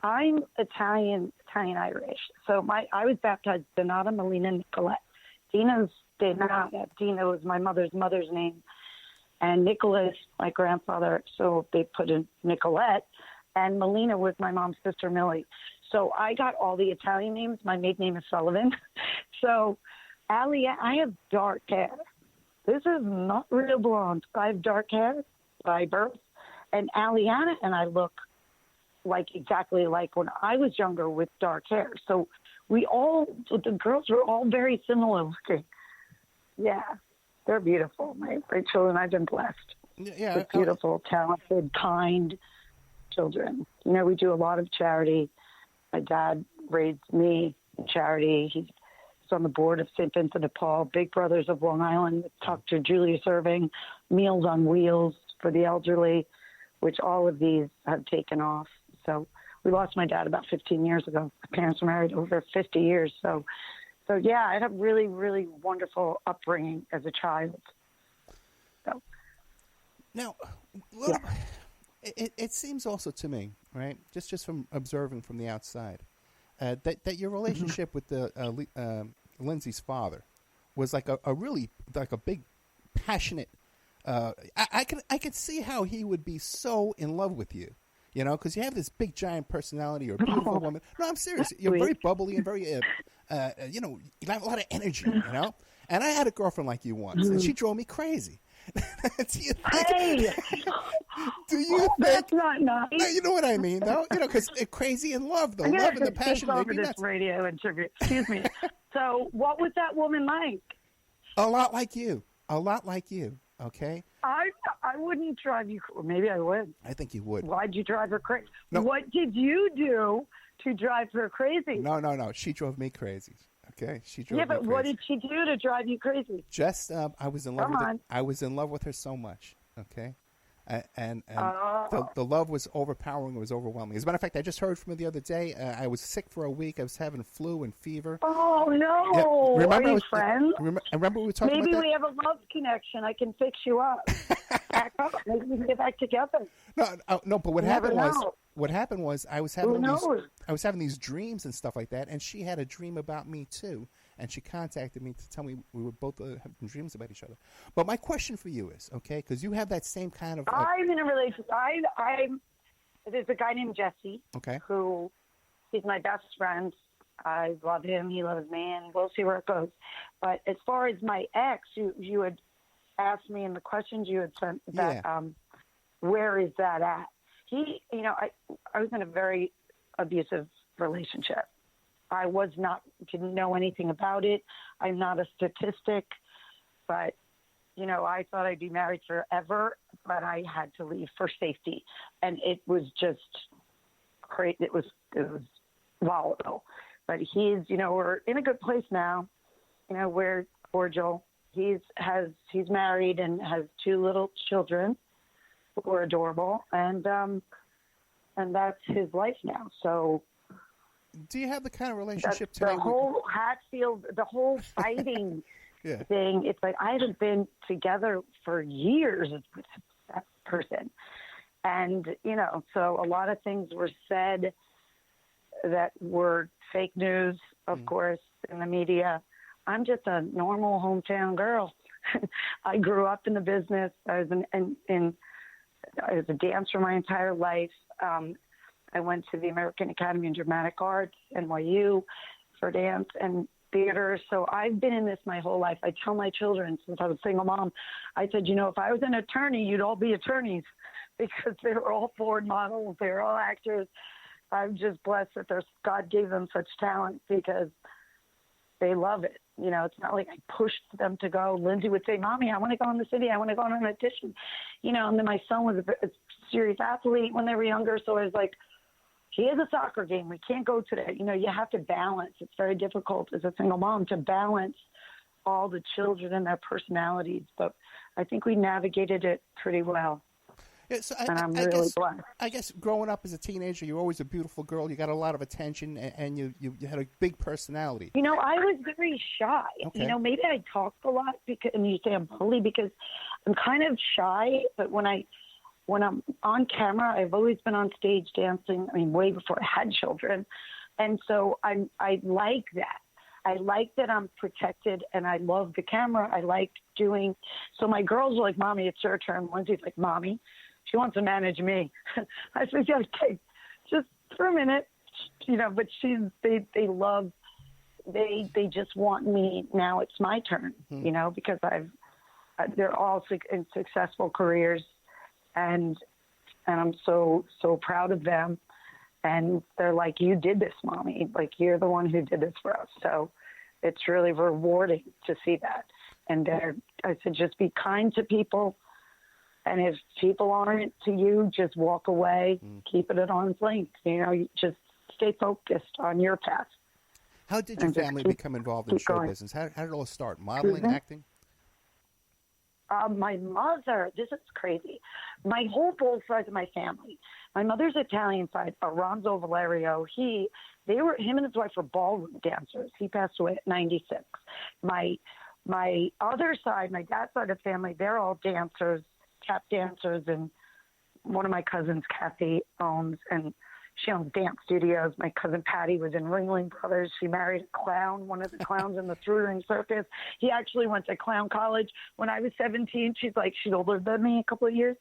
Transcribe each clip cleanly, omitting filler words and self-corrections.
I'm Italian Irish. So I was baptized Donata Melina Nicolette. Dina's Donata. Dina was my mother's name, and Nicholas my grandfather. So they put in Nicolette, and Melina was my mom's sister Millie. So I got all the Italian names. My maiden name is Sullivan. So Allie, I have dark hair. This is not real blonde. I have dark hair by birth, and Aliana and I look exactly like when I was younger with dark hair. So the girls were all very similar looking. Yeah, they're beautiful. My children, I've been blessed with beautiful, talented, kind children. We do a lot of charity. My dad raised me in charity. He's on the board of St. Vincent de Paul, Big Brothers of Long Island, Dr. Julius Irving, Meals on Wheels for the elderly, which all of these have taken off. So we lost my dad about 15 years ago. My parents were married over 50 years. So yeah, I had a really, really wonderful upbringing as a child. So now, it seems also to me, right, just from observing from the outside, that your relationship with Lindsay's father was like a really like a big, passionate. I could see how he would be so in love with you, because you have this big giant personality. You're a beautiful woman. No, I'm serious. You're very bubbly and very, you have a lot of energy, And I had a girlfriend like you once, and she drove me crazy. Do you think? That's not nice. No, you know what I mean, though. Because crazy in love, the love and the passion. Over this radio interview. Excuse me. So, what was that woman like? A lot like you. Okay. I wouldn't drive you. Or maybe I would. I think you would. Why'd you drive her crazy? No. What did you do to drive her crazy? No. She drove me crazy. Okay, she drove. Yeah, but what did she do to drive you crazy? Just I was in love with her. I was in love with her so much. Okay, and the love was overpowering. It was overwhelming. As a matter of fact, I just heard from her the other day. I was sick for a week. I was having flu and fever. Oh no! Yeah. Remember, are you friends? Remember we were talking Maybe about that? we have a love connection. I can fix you up. Back up. Maybe we can get back together. No. But what happened was I was having these dreams and stuff like that, and she had a dream about me too, and she contacted me to tell me we were both having dreams about each other. But my question for you is, okay, because you have that same kind of. I'm in a relationship. There's a guy named Jesse. Okay. Who, he's my best friend. I love him. He loves me, and we'll see where it goes. But as far as my ex, you had asked me in the questions you had sent that where is that at? He, I was in a very abusive relationship. I didn't know anything about it. I'm not a statistic, but, I thought I'd be married forever, but I had to leave for safety. And it was just crazy. It was volatile. But he's, we're in a good place now. We're cordial. He's married and has 2 little children who are adorable, and that's his life now. So, do you have the kind of relationship today? The whole Hatfield, the whole fighting thing. It's like I haven't been together for years with that person, and so a lot of things were said that were fake news, of course, in the media. I'm just a normal hometown girl. I grew up in the business. I was a dancer my entire life. I went to the American Academy of Dramatic Arts, NYU, for dance and theater. So I've been in this my whole life. I tell my children since I was a single mom, I said, if I was an attorney, you'd all be attorneys because they were all Ford models. They were all actors. I'm just blessed that God gave them such talent because they love it. It's not like I pushed them to go. Lindsay would say, Mommy, I want to go in the city. I want to go on an audition. And then my son was a serious athlete when they were younger. So I was like, he has a soccer game. We can't go today. You have to balance. It's very difficult as a single mom to balance all the children and their personalities. But I think we navigated it pretty well. Yeah, so and I'm really blessed. I guess growing up as a teenager, you're always a beautiful girl. You got a lot of attention, and you had a big personality. I was very shy. Okay. Maybe I talked a lot, and you say I'm bully because I'm kind of shy. But when I when I'm on camera, I've always been on stage dancing. I mean, way before I had children. And so I like that. I like that I'm protected, and I love the camera. I like doing. So my girls are like, "Mommy, it's your turn." Lindsay's like, "Mommy, she wants to manage me." I said, "Yeah, okay, just for a minute, you know." But they love, they just want me now. It's my turn, you know, because they're all in successful careers, and I'm so proud of them. And they're like, "You did this, Mommy. Like, you're the one who did this for us." So it's really rewarding to see that. And I said, just be kind to people. And if people aren't to you, just walk away, keep it at arm's length. You know, you just stay focused on your path. How did your family become involved in show business? How did it all start? Modeling, acting? My mother, this is crazy. My whole both sides of my family. My mother's Italian side, Ronzo Valerio, him and his wife were ballroom dancers. He passed away at 96. My other side, my dad's side of the family, they're all dancers, tap dancers, and one of my cousins, Kathy, she owns dance studios. My cousin Patty was in Ringling Brothers. She married a clown, one of the clowns in the Three Ring Circus. He actually went to clown college when I was 17. She's older than me a couple of years.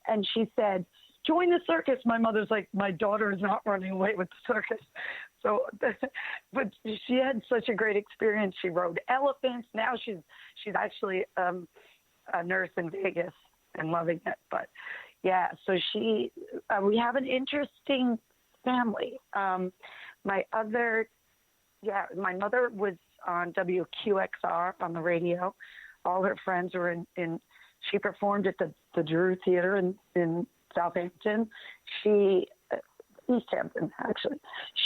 And she said, "Join the circus." My mother's like, "My daughter is not running away with the circus." So, but she had such a great experience. She rode elephants. Now she's actually a nurse in Vegas and loving it. But yeah, so we have an interesting family. My mother was on WQXR on the radio. All her friends were she performed at the Drew Theater in Southampton. East Hampton, actually.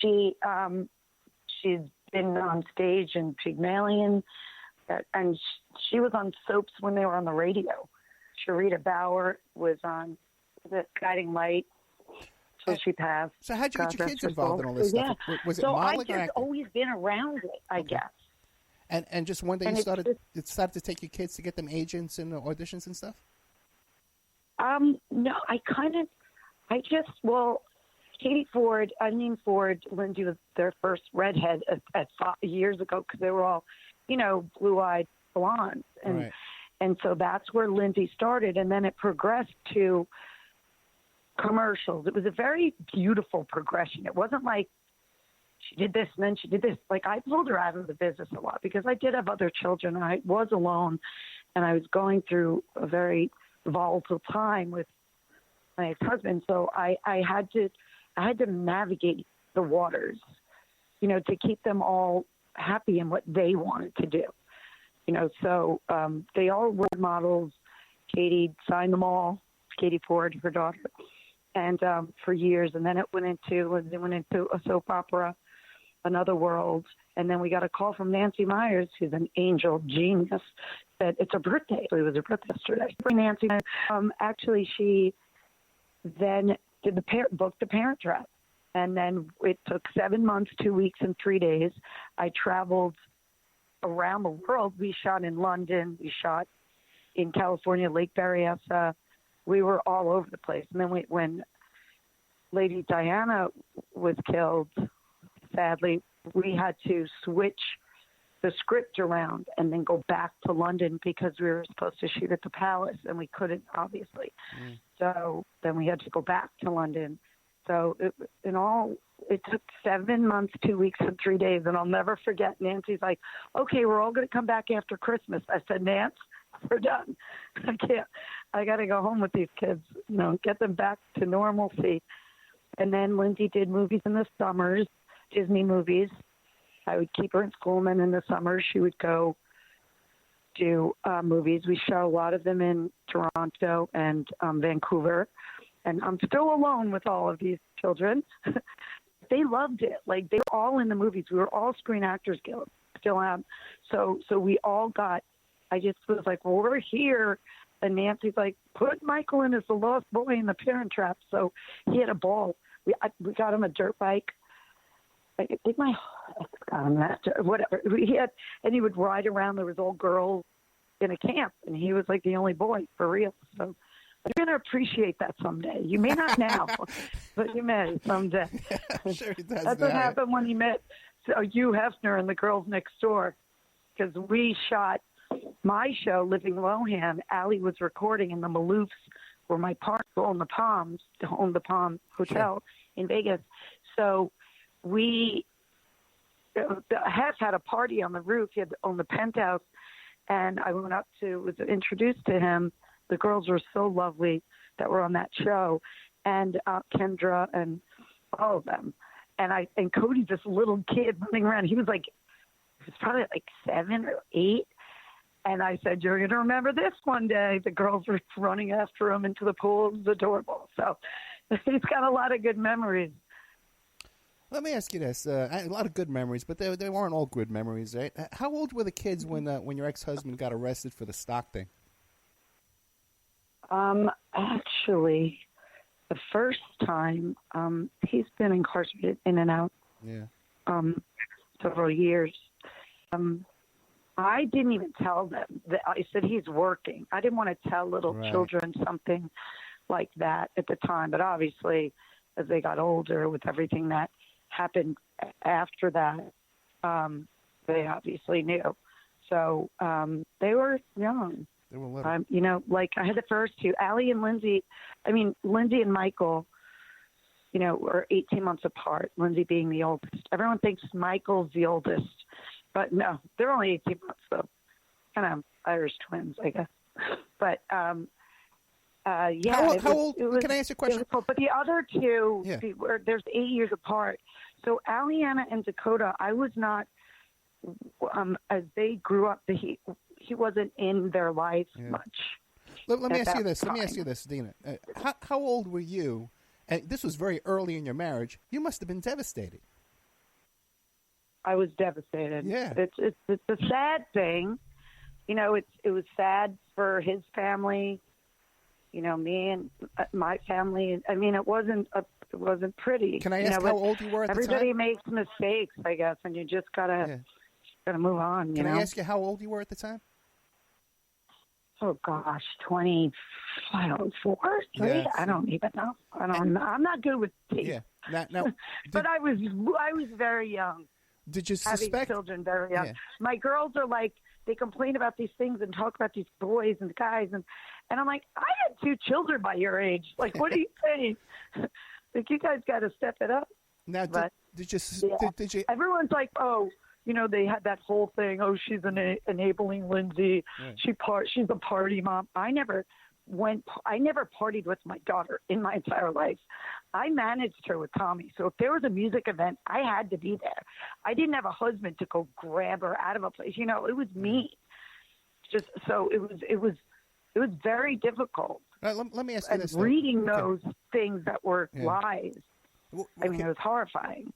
She's been on stage in Pygmalion, and she was on soaps when they were on the radio. Sharita Bauer was on the Guiding Light. So she passed. So how'd you get your kids involved in all this stuff? Was it modeling or acting? I've just always been around it, I guess. And just one day you started to take your kids to get them agents and auditions and stuff? No, Katie Ford, Eileen Ford, Lindsay was their first redhead at 5 years ago because they were all, blue-eyed blondes. And so that's where Lindsay started. And then it progressed to commercials. It was a very beautiful progression. It wasn't like she did this and then she did this. Like, I pulled her out of the business a lot because I did have other children. I was alone, and I was going through a very volatile time with my ex-husband. So I had to navigate the waters, to keep them all happy in what they wanted to do. So they all were models. Katie signed them all. Katie Ford, her daughter, and for years. And then it went into a soap opera, Another World. And then we got a call from Nancy Myers, who's an angel genius, that it's her birthday. It was her birthday yesterday. Nancy, actually, she then did booked the Parent Trap. And then it took 7 months, 2 weeks, and 3 days. I traveled around the world. We shot in London. We shot in California, Lake Berryessa. We were all over the place. And then when Lady Diana was killed, sadly, we had to switch the script around and then go back to London because we were supposed to shoot at the Palace, and we couldn't, obviously. So then we had to go back to London. So it took 7 months, 2 weeks, and 3 days. And I'll never forget, Nancy's like, "Okay, we're all going to come back after Christmas." I said, "Nance, we're done. I got to go home with these kids, get them back to normalcy." And then Lindsay did movies in the summers, Disney movies. I would keep her in school, and then in the summer she would go do movies. We shot a lot of them in Toronto and Vancouver. And I'm still alone with all of these children. They loved it. Like, they were all in the movies. We were all Screen Actors Guild, still am. So we all got, I just was like, "Well, we're here." And Nancy's like, "Put Michael in as the lost boy in the Parent Trap." So he had a ball. We got him a dirt bike. I think my ex got him that, whatever. And he would ride around. There was all girls in a camp, and he was like the only boy for real. So You're going to appreciate that someday. You may not now, but you may someday. Yeah, sure he does. That's what happened when he met Hugh Hefner and the Girls Next Door, because we shot my show, Living Lohan. Allie was recording in the Maloofs, where my partner owned the Palm Hotel in Vegas. So we, Hef had a party on the roof. He had on the penthouse, and I went up was introduced to him. The girls were so lovely that were on that show, and Kendra and all of them. And Cody's this little kid running around. He was probably like 7 or 8. And I said, "You're going to remember this one day." The girls were running after him into the pool. It was adorable. So he's got a lot of good memories. Let me ask you this: a lot of good memories, but they weren't all good memories, right? How old were the kids when your ex-husband got arrested for the stock thing? Actually, the first time, he's been incarcerated in and out. Yeah. Several years. I didn't even tell them that. I said he's working. I didn't want to tell little children something like that at the time, but obviously, as they got older, with everything that happened after that, they obviously knew. So they were young. They were little. I had the first two, Allie and Lindsay. Lindsay and Michael, were 18 months apart, Lindsay being the oldest. Everyone thinks Michael's the oldest, but no, they're only 18 months, so kind of Irish twins, I guess. But, yeah. How old? Can I ask you a question? But the other two, there's 8 years apart. So Aliana and Dakota, I was not, as they grew up, he wasn't in their life much. Let me ask you this. Let me ask you this, Dina. How old were you? And this was very early in your marriage. You must have been devastated. I was devastated. Yeah. It's a sad thing. It was sad for his family. Me and my family. I mean, it wasn't pretty. Can I ask how old you were at the time? Everybody makes mistakes, I guess, and you just gotta move on. Can I ask you how old you were at the time? Oh gosh, 24, 3? Yeah, I don't even know. I'm not good with teeth. Yeah. Now, but I was very young. Did you suspect? Having children very young. Yeah. My girls are like, they complain about these things and talk about these boys and guys, and I'm like, I had 2 children by your age. Like, what are you saying? Like, you guys got to step it up. Now, did you? Everyone's like, oh, they had that whole thing. Oh, she's enabling Lindsay. Right. She's a party mom. I never partied with my daughter in my entire life. I managed her with Tommy. So if there was a music event, I had to be there. I didn't have a husband to go grab her out of a place. It was me. Just so it was very difficult. Let me ask you this. Reading those things that were lies. Well, I mean, it was horrifying.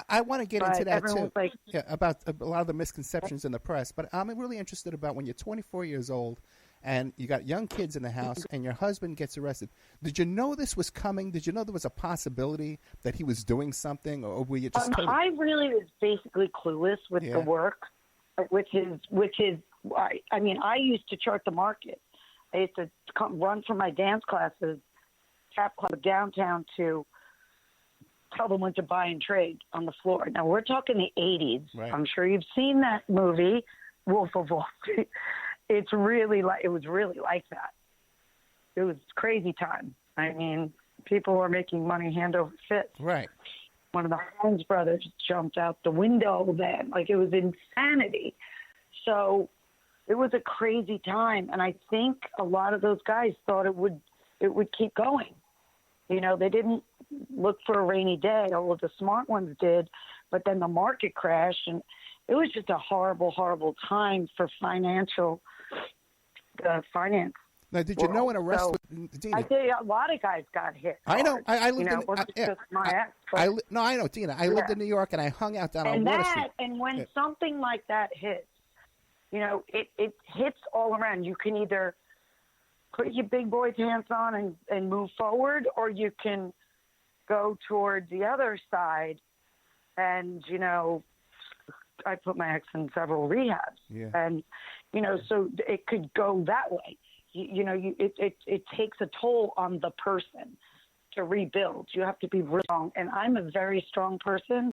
I want to get into that too. Like, about a lot of the misconceptions in the press. But I'm really interested about when you're 24 years old and you got young kids in the house and your husband gets arrested. Did you know this was coming? Did you know there was a possibility that he was doing something, or were you just? I really was basically clueless with the work, which is. I mean, I used to chart the market. I used to run from my dance classes, tap club downtown to tell them when to buy and trade on the floor. Now, we're talking the 80s. Right. I'm sure you've seen that movie, Wolf of Wall Street. It was really like that. It was crazy time. I mean, people were making money hand over fist. Right. One of the Holmes brothers jumped out the window then. Like, it was insanity. So it was a crazy time. And I think a lot of those guys thought it would keep going. They didn't look for a rainy day. All of the smart ones did, but then the market crashed, and it was just a horrible, horrible time for finance. Now, did you know an arrest? Dina, I tell you, a lot of guys got hit. I know. I lived in. It wasn't just my ex. I know, Dina. I lived in New York, and I hung out down on Water Street. And when something like that hits, it hits all around. You can either put your big boy pants on and move forward, or you can go towards the other side. And, I put my ex in several rehabs. Yeah. And, so it could go that way. it takes a toll on the person to rebuild. You have to be really strong. And I'm a very strong person.